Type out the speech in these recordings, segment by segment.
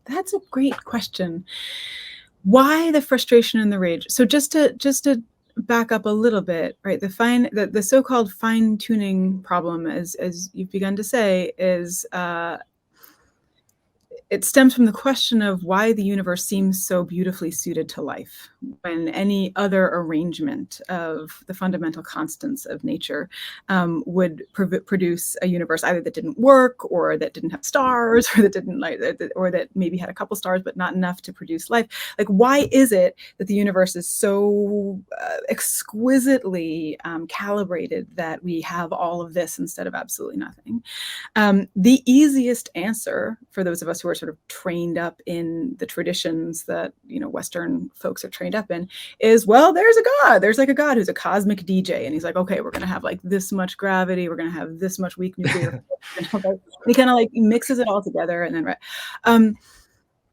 That's a great question. Why the frustration and the rage? So just to back up a little bit, right? The so-called fine-tuning problem, as you've begun to say, is it stems from the question of why the universe seems so beautifully suited to life when any other arrangement of the fundamental constants of nature would produce a universe either that didn't work, or that didn't have stars, or that didn't or that maybe had a couple stars but not enough to produce life. Like, why is it that the universe is so exquisitely calibrated that we have all of this instead of absolutely nothing? The easiest answer for those of us who are sort of trained up in the traditions that, Western folks are trained up in is, well, there's a God. There's like a God who's a cosmic DJ. And he's like, okay, we're going to have like this much gravity. We're going to have this much weak nuclear. And he kind of like mixes it all together. And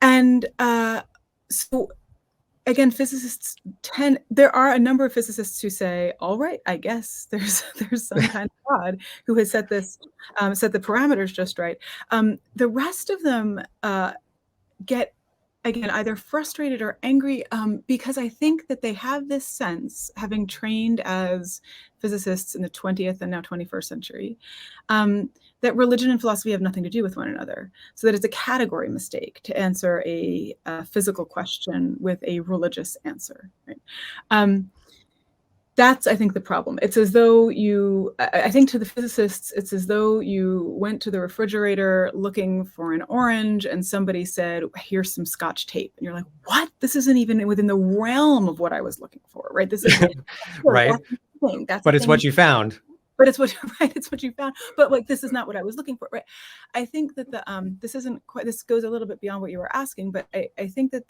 then, so again, physicists there are a number of physicists who say, all right, I guess there's some kind of God who has set the parameters just right. The rest of them get, again, either frustrated or angry because I think that they have this sense, having trained as physicists in the 20th and now 21st century, that religion and philosophy have nothing to do with one another. So that it's a category mistake to answer a physical question with a religious answer. Right? That's, I think, the problem. It's as though I think to the physicists, it's as though you went to the refrigerator looking for an orange and somebody said, here's some Scotch tape. And you're like, what? This isn't even within the realm of what I was looking for, right? This is right. But it's what you found. But it's what you found. But like, this is not what I was looking for, right? I think that this goes a little bit beyond what you were asking, but I think that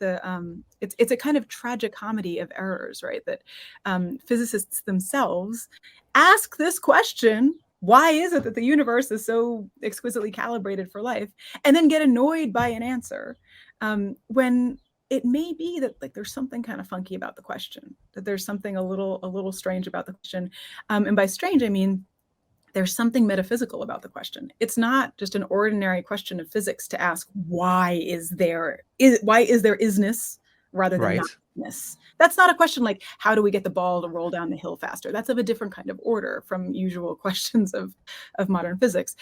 it's a kind of tragicomedy of errors, right? That physicists themselves ask this question: why is it that the universe is so exquisitely calibrated for life? And then get annoyed by an answer when it may be that like there's something kind of funky about the question, that there's something a little strange about the question. And by strange, I mean there's something metaphysical about the question. It's not just an ordinary question of physics to ask why is there isness rather than notness. That's not a question like, how do we get the ball to roll down the hill faster? That's of a different kind of order from usual questions of modern physics.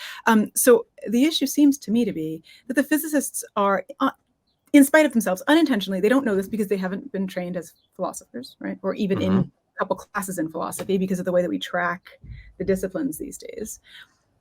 So the issue seems to me to be that the physicists are, in spite of themselves, unintentionally, they don't know this because they haven't been trained as philosophers, right? Or even in a couple classes in philosophy because of the way that we track the disciplines these days.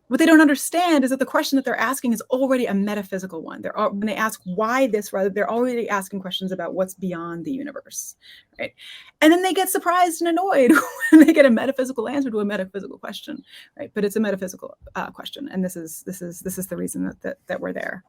What they don't understand is that the question that they're asking is already a metaphysical one. When they ask why this, they're already asking questions about what's beyond the universe, right? And then they get surprised and annoyed when they get a metaphysical answer to a metaphysical question, right? But it's a metaphysical question, and this is the reason that we're there.